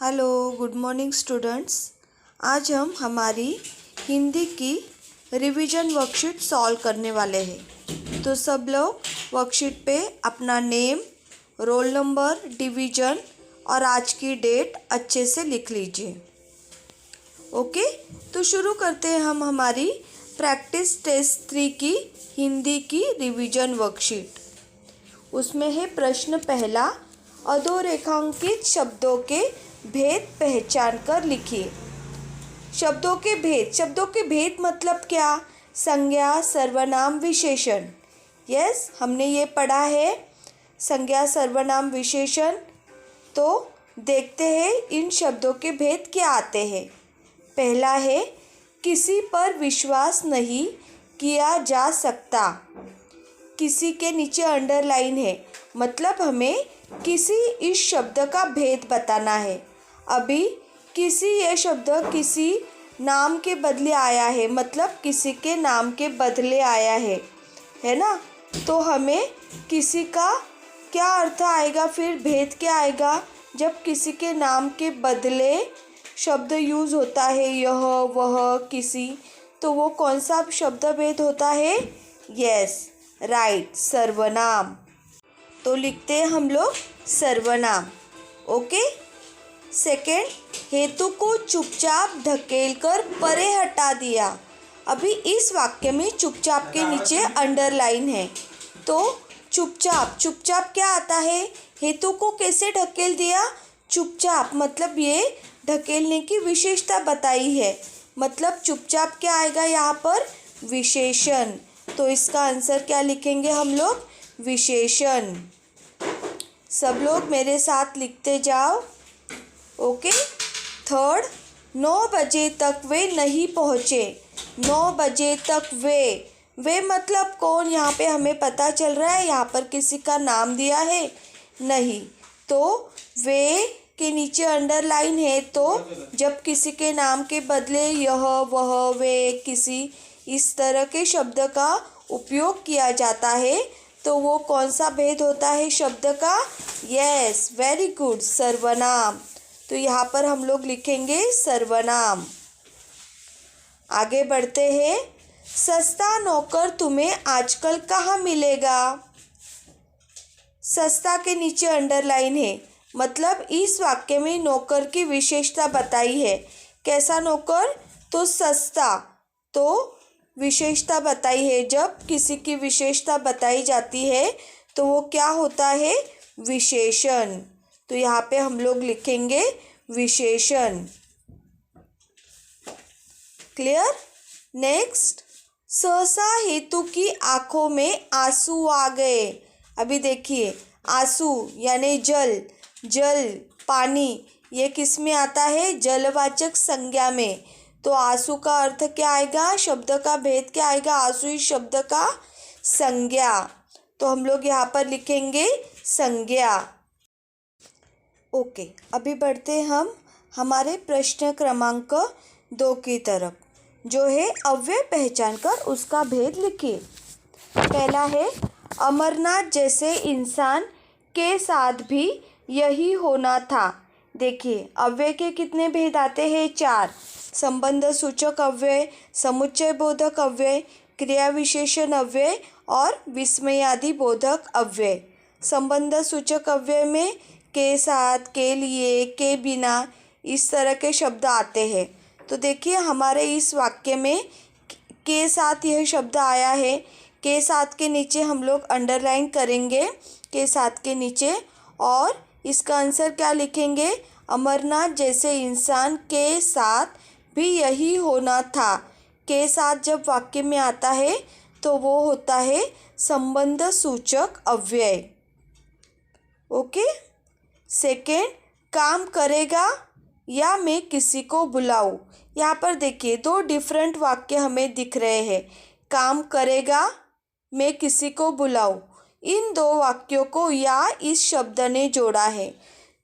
Hello, good morning students. आज हम हमारी हिंदी की रिवीजन वर्कशीट सॉल्व करने वाले हैं। तो सब लोग वर्कशीट पे अपना नेम, रोल नंबर, डिवीज़न और आज की डेट अच्छे से लिख लीजिए। ओके, तो शुरू करते हैं हम हमारी प्रैक्टिस टेस्ट 3 की हिंदी की रिवीजन वर्कशीट। उसमें है प्रश्न पहला, अधोरेखांकित शब्दों के भेद पहचान कर लिखिए। शब्दों के भेद मतलब क्या? संज्ञा, सर्वनाम, विशेषण। यस, हमने ये पढ़ा है, संज्ञा, सर्वनाम, विशेषण। तो देखते हैं इन शब्दों के भेद क्या आते हैं। पहला है, किसी पर विश्वास नहीं किया जा सकता। किसी के नीचे अंडरलाइन है, मतलब हमें किसी इस शब्द का भेद बताना है। अभी किसी ये शब्द किसी नाम के बदले आया है, मतलब किसी के नाम के बदले आया है ना। तो हमें किसी का क्या अर्थ आएगा, फिर भेद क्या आएगा? जब किसी के नाम के बदले शब्द यूज़ होता है, यह, वह, किसी, तो वो कौन सा शब्द भेद होता है? यस, राइट, सर्वनाम। तो लिखते हैं हम लोग सर्वनाम। ओके। सेकेंड, हेतु को चुपचाप ढकेलकर परे हटा दिया। अभी इस वाक्य में चुपचाप के नीचे अंडरलाइन है, तो चुपचाप क्या आता है? हेतु को कैसे ढकेल दिया? चुपचाप, मतलब ये ढकेलने की विशेषता बताई है, मतलब चुपचाप क्या आएगा यहाँ पर? विशेषण। तो इसका आंसर क्या लिखेंगे हम लोग? विशेषण। सब लोग मेरे साथ लिखते जाओ। ओके। थर्ड, 9 बजे तक वे नहीं पहुँचे। 9 बजे तक वे मतलब कौन? यहाँ पे हमें पता चल रहा है, यहाँ पर किसी का नाम दिया है नहीं, तो वे के नीचे अंडरलाइन है। तो जब किसी के नाम के बदले यह, वह, वे, किसी इस तरह के शब्द का उपयोग किया जाता है, तो वो कौन सा भेद होता है शब्द का? यस, वेरी गुड, सर्वनाम। तो यहाँ पर हम लोग लिखेंगे सर्वनाम। आगे बढ़ते हैं। सस्ता नौकर तुम्हें आजकल कहाँ मिलेगा? सस्ता के नीचे अंडरलाइन है, मतलब इस वाक्य में नौकर की विशेषता बताई है। कैसा नौकर? तो सस्ता। तो विशेषता बताई है, जब किसी की विशेषता बताई जाती है तो वो क्या होता है? विशेषण। तो यहाँ पे हम लोग लिखेंगे विशेषण। क्लियर? नेक्स्ट, सहसा हेतु की आंखों में आंसू आ गए। अभी देखिए, आंसू यानी जल, पानी, ये किस में आता है? जलवाचक संज्ञा में। तो आंसू का अर्थ क्या आएगा? शब्द का भेद क्या आएगा? आंसू इस शब्द का संज्ञा। तो हम लोग यहाँ पर लिखेंगे संज्ञा। ओके, अभी बढ़ते हैं हम हमारे प्रश्न क्रमांक 2 की तरफ, जो है अव्यय पहचान कर उसका भेद लिखिए। पहला है, अमरनाथ जैसे इंसान के साथ भी यही होना था। देखिए, अव्यय के कितने भेद आते हैं? 4। संबंध सूचक अव्यय, समुच्चय बोधक अव्यय, क्रिया विशेषण अव्यय और विस्मयादि बोधक अव्यय। संबंध सूचक अव्यय में के साथ, के लिए, के बिना इस तरह के शब्द आते हैं। तो देखिए, हमारे इस वाक्य में के साथ यह शब्द आया है। के साथ के नीचे हम लोग अंडरलाइन करेंगे, के साथ के नीचे, और इसका आंसर क्या लिखेंगे? अमरनाथ जैसे इंसान के साथ भी यही होना था। के साथ जब वाक्य में आता है तो वो होता है संबंध सूचक अव्यय। ओके। सेकेंड, काम करेगा या मैं किसी को बुलाऊं। यहाँ पर देखिए, 2 डिफरेंट वाक्य हमें दिख रहे हैं। काम करेगा, मैं किसी को बुलाऊं, इन 2 वाक्यों को या इस शब्द ने जोड़ा है।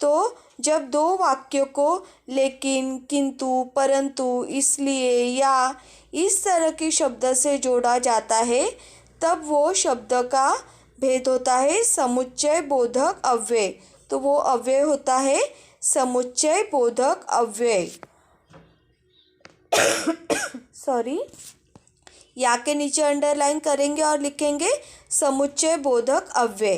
तो जब 2 वाक्यों को लेकिन, किंतु, परंतु, इसलिए या इस तरह के शब्द से जोड़ा जाता है, तब वो शब्द का भेद होता है समुच्चय बोधक अव्यय। तो वो अव्यय होता है समुच्चय बोधक अव्यय। सॉरी, या के नीचे अंडरलाइन करेंगे और लिखेंगे समुच्चय बोधक अव्यय।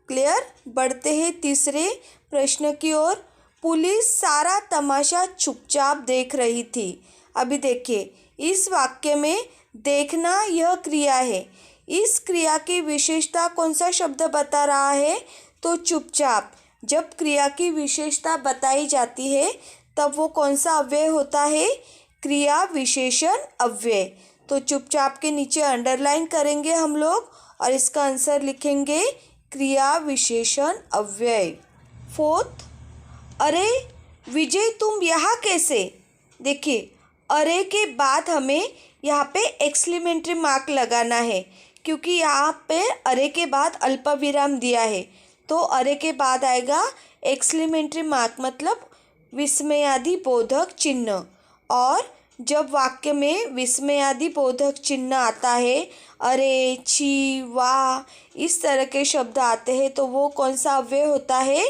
क्लियर। बढ़ते हैं तीसरे प्रश्न की ओर। पुलिस सारा तमाशा चुपचाप देख रही थी। अभी देखिए, इस वाक्य में देखना यह क्रिया है। इस क्रिया की विशेषता कौन सा शब्द बता रहा है? तो चुपचाप। जब क्रिया की विशेषता बताई जाती है तब वो कौन सा अव्यय होता है? क्रिया विशेषण अव्यय। तो चुपचाप के नीचे अंडरलाइन करेंगे हम लोग और इसका आंसर लिखेंगे क्रिया विशेषण अव्यय। फोर्थ, अरे विजय तुम यहाँ कैसे? देखिए, अरे के बाद हमें यहाँ पे एक्सक्लेमेटरी मार्क लगाना है क्योंकि यहाँ पे अरे के बाद अल्पविराम दिया है। तो अरे के बाद आएगा एक्सक्लेमेटरी मार्क, मतलब विस्मयादि बोधक चिन्ह। और जब वाक्य में विस्मयादि बोधक चिन्ह आता है, अरे, छी, वाह, इस तरह के शब्द आते हैं तो वो कौन सा अव्यय होता है?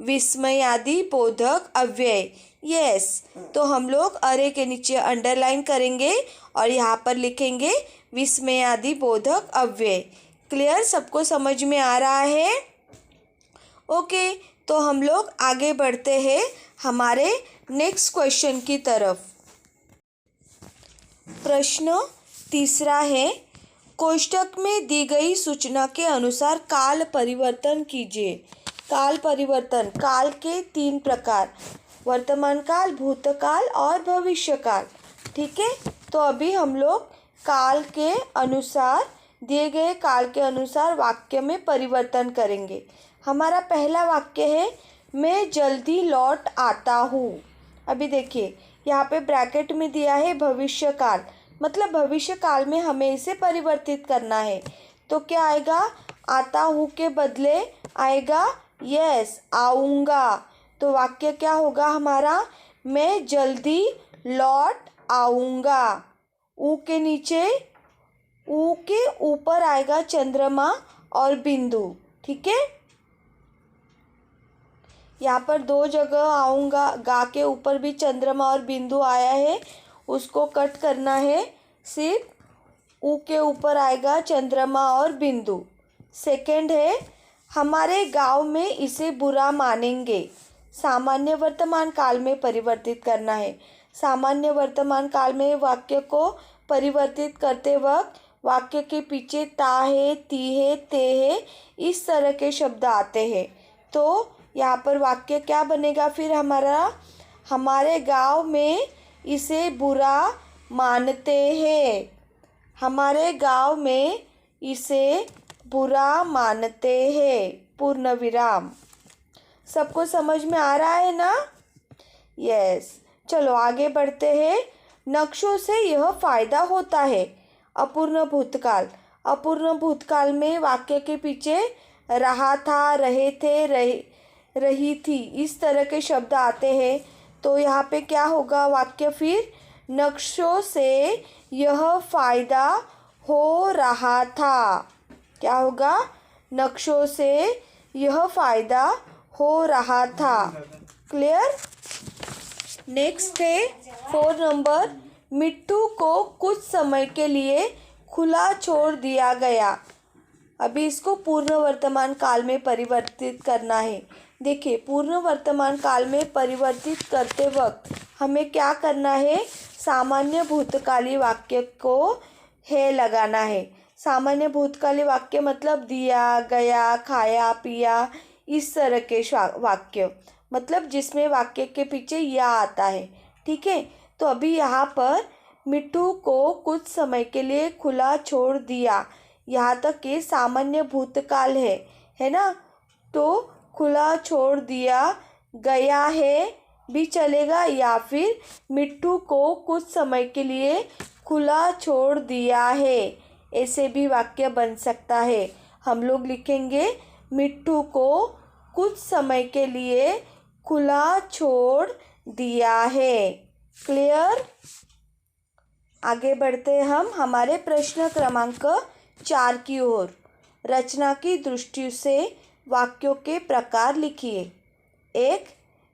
विस्मयादि बोधक अव्यय। यस, तो हम लोग अरे के नीचे अंडरलाइन करेंगे और यहाँ पर लिखेंगे विस्मयादि बोधक अव्यय। क्लियर? सबको समझ में आ रहा है? ओके, तो हम लोग आगे बढ़ते हैं हमारे नेक्स्ट क्वेश्चन की तरफ। प्रश्न तीसरा है, कोष्टक में दी गई सूचना के अनुसार काल परिवर्तन कीजिए। काल परिवर्तन, काल के 3 प्रकार, वर्तमान काल, भूतकाल और भविष्यकाल। ठीक है, तो अभी हम लोग काल के अनुसार, दिए गए काल के अनुसार वाक्य में परिवर्तन करेंगे। हमारा पहला वाक्य है, मैं जल्दी लौट आता हूँ। अभी देखिए, यहाँ पे ब्रैकेट में दिया है भविष्यकाल, मतलब भविष्य काल में हमें इसे परिवर्तित करना है। तो क्या आएगा? आता हूँ के बदले आएगा यस, आऊँगा। तो वाक्य क्या होगा हमारा? मैं जल्दी लौट आऊँगा। ऊ के नीचे, ऊ के ऊपर आएगा चंद्रमा और बिंदु। ठीक है, यहाँ पर 2 जगह आऊँगा, गा के ऊपर भी चंद्रमा और बिंदु आया है, उसको कट करना है। सिर्फ ऊ के ऊपर आएगा चंद्रमा और बिंदु। सेकंड है, हमारे गांव में इसे बुरा मानेंगे। सामान्य वर्तमान काल में परिवर्तित करना है। सामान्य वर्तमान काल में वाक्य को परिवर्तित करते वक्त वाक्य के पीछे ता है, ती है, ते है, इस तरह के शब्द आते हैं। तो यहाँ पर वाक्य क्या बनेगा फिर हमारा? हमारे गांव में इसे बुरा मानते हैं। हमारे गांव में इसे बुरा मानते हैं, पूर्ण विराम। सबको समझ में आ रहा है ना? यस, चलो आगे बढ़ते हैं। नक्शों से यह फायदा होता है। अपूर्ण भूतकाल, अपूर्ण भूतकाल में वाक्य के पीछे रहा था, रहे थे, रही थी, इस तरह के शब्द आते हैं। तो यहाँ पे क्या होगा वाक्य फिर? नक्शों से यह फायदा हो रहा था। क्या होगा? नक्शों से यह फायदा हो रहा था। क्लियर? नेक्स्ट है 4 नंबर, मिट्टू को कुछ समय के लिए खुला छोड़ दिया गया। अभी इसको पूर्ण वर्तमान काल में परिवर्तित करना है। देखिए, पूर्ण वर्तमान काल में परिवर्तित करते वक्त हमें क्या करना है? सामान्य भूतकाली वाक्य को है लगाना है। सामान्य भूतकाली वाक्य मतलब दिया, गया, खाया, पिया, इस तरह के वाक्य, मतलब जिसमें वाक्य के पीछे या आता है। ठीक है, तो अभी यहाँ पर मिट्टू को कुछ समय के लिए खुला छोड़ दिया, यहाँ तक कि सामान्य भूतकाल है ना? तो खुला छोड़ दिया गया है भी चलेगा, या फिर मिट्टू को कुछ समय के लिए खुला छोड़ दिया है, ऐसे भी वाक्य बन सकता है। हम लोग लिखेंगे मिट्टू को कुछ समय के लिए खुला छोड़ दिया है। क्लियर? आगे बढ़ते हैं हम हमारे प्रश्न क्रमांक 4 की ओर। रचना की दृष्टि से वाक्यों के प्रकार लिखिए। 1,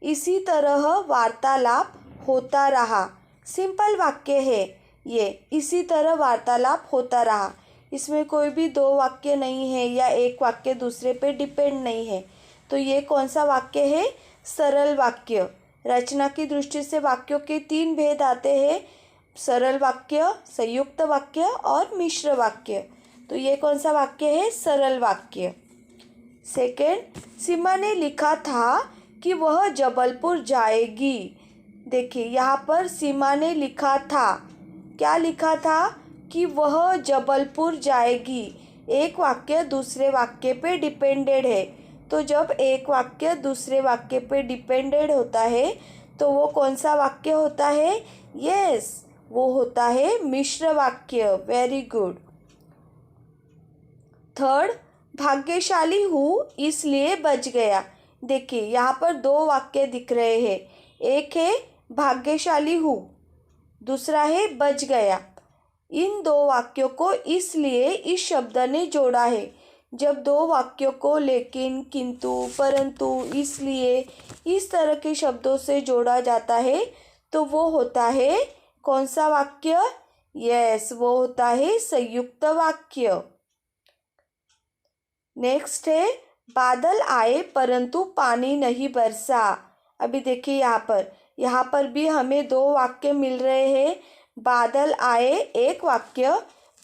इसी तरह वार्तालाप होता रहा। सिंपल वाक्य है ये, इसी तरह वार्तालाप होता रहा। इसमें कोई भी दो वाक्य नहीं है या एक वाक्य दूसरे पे डिपेंड नहीं है। तो ये कौन सा वाक्य है? सरल वाक्य। रचना की दृष्टि से वाक्यों के 3 भेद आते हैं, सरल वाक्य, संयुक्त वाक्य और मिश्र वाक्य। तो ये कौन सा वाक्य है? सरल वाक्य। सेकेंड, सीमा ने लिखा था कि वह जबलपुर जाएगी। देखिए यहाँ पर सीमा ने लिखा था, क्या लिखा था? कि वह जबलपुर जाएगी। एक वाक्य दूसरे वाक्य पे डिपेंडेड है। तो जब एक वाक्य दूसरे वाक्य पे डिपेंडेड होता है तो वो कौन सा वाक्य होता है? यस, वो होता है मिश्र वाक्य। Very good. थर्ड, भाग्यशाली हूँ इसलिए बच गया। देखिए यहाँ पर 2 वाक्य दिख रहे हैं। एक है भाग्यशाली हूँ, दूसरा है बच गया। इन 2 वाक्यों को इसलिए इस शब्द ने जोड़ा है। जब 2 वाक्यों को लेकिन, किंतु, परंतु, इसलिए इस तरह के शब्दों से जोड़ा जाता है तो वो होता है कौन सा वाक्य? यस, वो होता है संयुक्त वाक्य। नेक्स्ट है बादल आए परंतु पानी नहीं बरसा। अभी देखिए यहाँ पर भी हमें 2 वाक्य मिल रहे हैं। बादल आए एक वाक्य,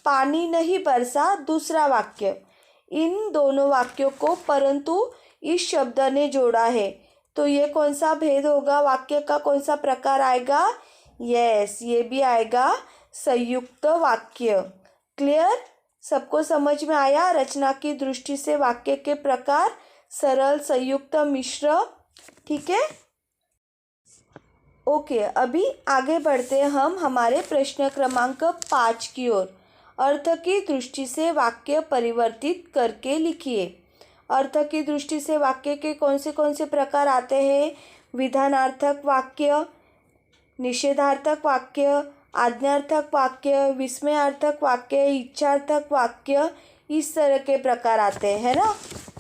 पानी नहीं बरसा दूसरा वाक्य। इन दोनों वाक्यों को परंतु इस शब्द ने जोड़ा है। तो ये कौन सा भेद होगा? वाक्य का कौन सा प्रकार आएगा? यस, ये भी आएगा संयुक्त वाक्य। क्लियर? सबको समझ में आया? रचना की दृष्टि से वाक्य के प्रकार सरल, संयुक्त, मिश्र। ठीक है, ओके। अभी आगे बढ़ते हैं हम हमारे प्रश्न क्रमांक 5 की ओर। अर्थ की दृष्टि से वाक्य परिवर्तित करके लिखिए। अर्थ की दृष्टि से वाक्य के कौन से प्रकार आते हैं? विधानार्थक वाक्य, निषेधार्थक वाक्य, आज्ञार्थक वाक्य, विस्मयार्थक वाक्य, इच्छार्थक वाक्य, इस तरह के प्रकार आते हैं, है ना।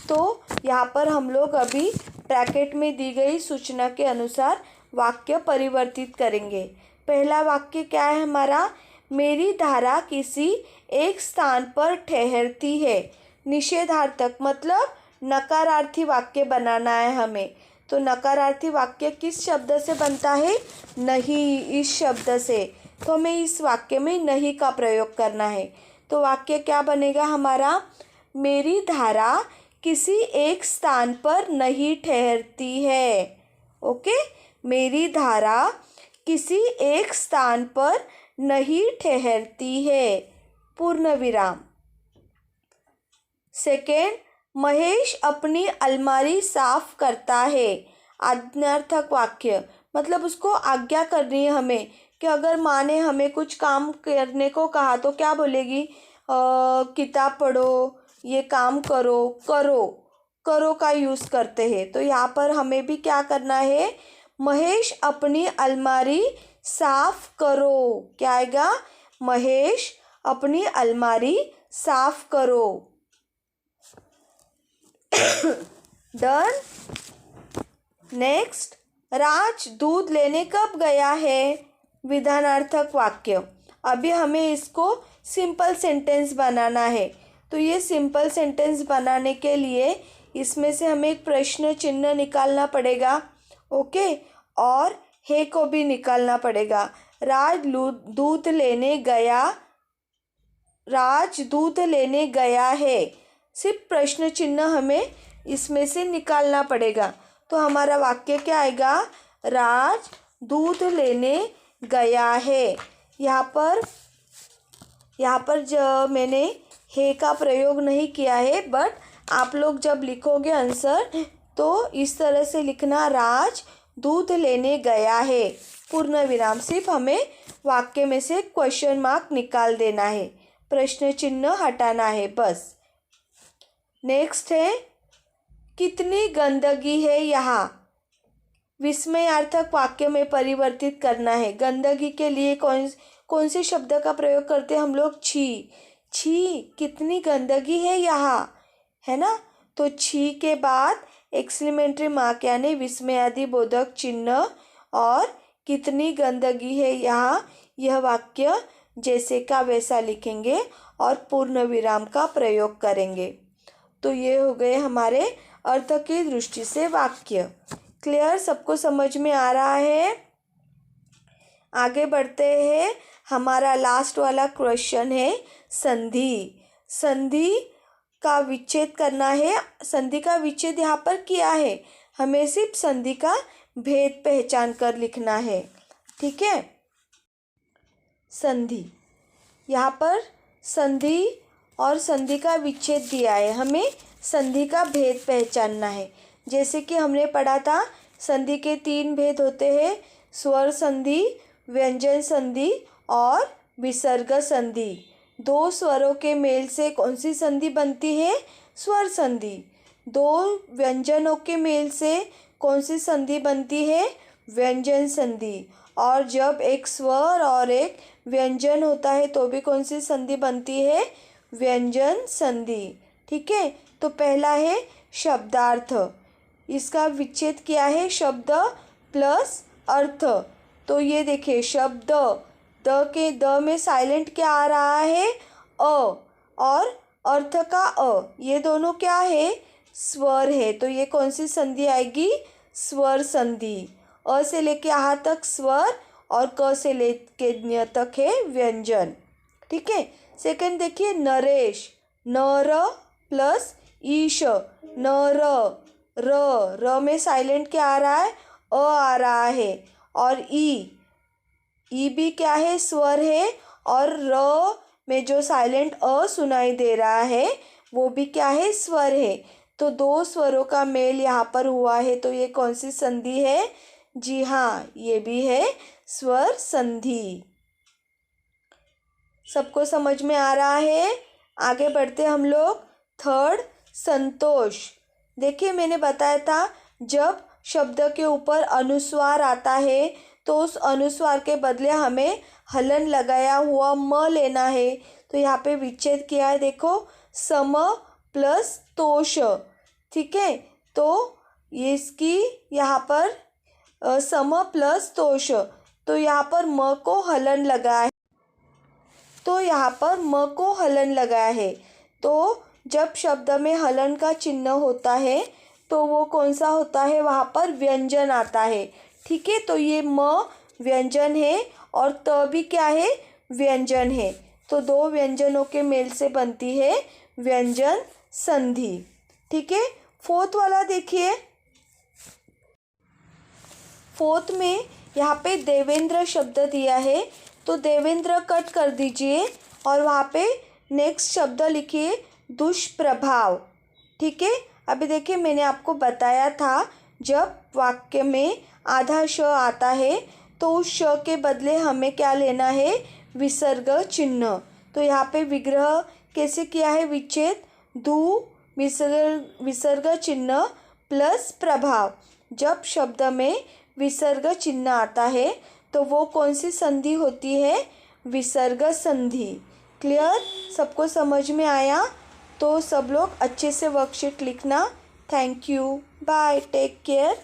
तो यहाँ पर हम लोग अभी ब्रैकेट में दी गई सूचना के अनुसार वाक्य परिवर्तित करेंगे। पहला वाक्य क्या है हमारा? मेरी धारा किसी एक स्थान पर ठहरती है। निषेधार्थक मतलब नकारार्थी वाक्य बनाना है हमें। तो नकारार्थी वाक्य किस शब्द से बनता है? नहीं, इस शब्द से। तो हमें इस वाक्य में नहीं का प्रयोग करना है। तो वाक्य क्या बनेगा हमारा? मेरी धारा किसी एक स्थान पर नहीं ठहरती है। ओके, मेरी धारा किसी एक स्थान पर नहीं ठहरती है, पूर्ण विराम। सेकेंड, महेश अपनी अलमारी साफ करता है। आज्ञार्थक वाक्य मतलब उसको आज्ञा करनी है हमें, कि अगर माँ ने हमें कुछ काम करने को कहा तो क्या बोलेगी? किताब पढ़ो, ये काम करो, करो, करो का यूज़ करते हैं। तो यहाँ पर हमें भी क्या करना है? महेश अपनी अलमारी साफ करो। क्या आएगा? महेश अपनी अलमारी साफ करो। डन। नेक्स्ट, राज दूध लेने कब गया है? विधानार्थक वाक्य। अभी हमें इसको सिंपल सेंटेंस बनाना है। तो ये सिंपल सेंटेंस बनाने के लिए इसमें से हमें एक प्रश्न चिन्ह निकालना पड़ेगा। ओके, और है को भी निकालना पड़ेगा। राज दूध लेने गया, राज दूध लेने गया है। सिर्फ प्रश्न चिन्ह हमें इसमें से निकालना पड़ेगा। तो हमारा वाक्य क्या आएगा? राज दूध लेने गया है। यहाँ पर जो मैंने है का प्रयोग नहीं किया है, बट आप लोग जब लिखोगे आंसर तो इस तरह से लिखना, राज दूध लेने गया है, पूर्ण विराम। सिर्फ हमें वाक्य में से क्वेश्चन मार्क निकाल देना है, प्रश्न चिन्ह हटाना है, बस। नेक्स्ट है, कितनी गंदगी है यहाँ। विस्मयार्थक वाक्य में परिवर्तित करना है। गंदगी के लिए कौन से शब्द का प्रयोग करते हैं हम लोग? छी। छी, कितनी गंदगी है यहाँ, है ना। तो छी के बाद एक्सक्लेमेटरी मार्क यानी विस्मयादिबोधक चिन्ह, और कितनी गंदगी है यहाँ, यह वाक्य जैसे का वैसा लिखेंगे और पूर्ण विराम का प्रयोग करेंगे। तो ये हो गए हमारे अर्थ की दृष्टि से वाक्य। क्लियर, सबको समझ में आ रहा है? आगे बढ़ते हैं। हमारा लास्ट वाला क्वेश्चन है संधि। संधि का विच्छेद करना है। संधि का विच्छेद यहाँ पर किया है, हमें सिर्फ संधि का भेद पहचान कर लिखना है। ठीक है, संधि, यहाँ पर संधि और संधि का विच्छेद दिया है, हमें संधि का भेद पहचानना है। जैसे कि हमने पढ़ा था, संधि के 3 भेद होते हैं, स्वर संधि, व्यंजन संधि और विसर्ग संधि। 2 स्वरों के मेल से कौन सी संधि बनती है? स्वर संधि। 2 व्यंजनों के मेल से कौन सी संधि बनती है? व्यंजन संधि। और जब एक स्वर और एक व्यंजन होता है तो भी कौन सी संधि बनती है? व्यंजन संधि। ठीक है, तो पहला है शब्दार्थ। इसका विच्छेद क्या है? शब्द प्लस अर्थ। तो ये देखिए, शब्द, द में साइलेंट क्या आ रहा है? अ, और अर्थ का अ, ये दोनों क्या है? स्वर है। तो ये कौन सी संधि आएगी? स्वर संधि। अ से लेके आ तक स्वर और क से लेके न्य तक है व्यंजन। ठीक है, सेकंड देखिए, नरेश, नर प्लस ईश, नर, र में साइलेंट क्या आ रहा है? अ आ रहा है। और ई भी क्या है? स्वर है। और र में जो साइलेंट अ सुनाई दे रहा है वो भी क्या है? स्वर है। तो 2 स्वरों का मेल यहाँ पर हुआ है, तो ये कौन सी संधि है? जी हाँ, ये भी है स्वर संधि। सबको समझ में आ रहा है? आगे बढ़ते हम लोग। थर्ड, संतोष। देखिए, मैंने बताया था, जब शब्द के ऊपर अनुस्वार आता है तो उस अनुस्वार के बदले हमें हलन लगाया हुआ म लेना है। तो यहाँ पे विच्छेद किया है, देखो, सम प्लस तोष। ठीक है, तो ये इसकी यहाँ पर सम प्लस तोष, तो यहाँ पर म को हलन लगा है। तो यहाँ पर म को हलन लगा है। तो जब शब्द में हलन का चिन्ह होता है तो वो कौन सा होता है? वहाँ पर व्यंजन आता है। ठीक है, तो ये म व्यंजन है और त भी क्या है? व्यंजन है। तो 2 व्यंजनों के मेल से बनती है व्यंजन संधि। ठीक है, फोर्थ वाला देखिए। फोर्थ में यहाँ पे देवेंद्र शब्द दिया है, तो देवेंद्र कट कर दीजिए और वहाँ पे नेक्स्ट शब्द लिखिए दुष्प्रभाव। ठीक है, अभी देखिए, मैंने आपको बताया था, जब वाक्य में आधा श आता है तो उस श के बदले हमें क्या लेना है? विसर्ग चिन्ह। तो यहाँ पे विग्रह कैसे किया है? विच्छेद, दु विसर्ग चिन्ह प्लस प्रभाव। जब शब्द में विसर्ग चिन्ह आता है तो वो कौन सी संधि होती है? विसर्ग संधि। क्लियर, सबको समझ में आया? तो सब लोग अच्छे से वर्कशीट लिखना। Thank you, bye, take care.